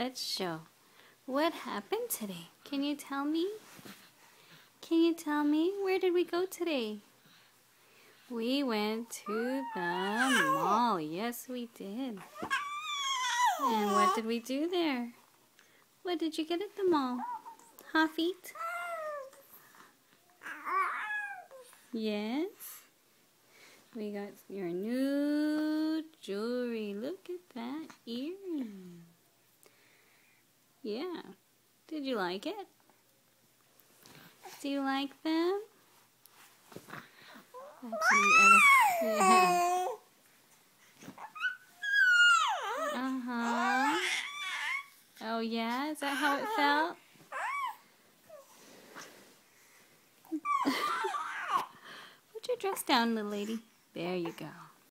let's show. What happened today? Can you tell me? Can you tell me? Where did we go today? We went to the mall. Yes, we did. And what did we do there? What did you get at the mall? Huh, feet? Yes. We got your new jewelry. Look at that earring. Yeah. Did you like it? Do you like them? That's the other. Yeah. Uh-huh. Oh, yeah? Is that how it felt? Put your dress down, little lady. There you go.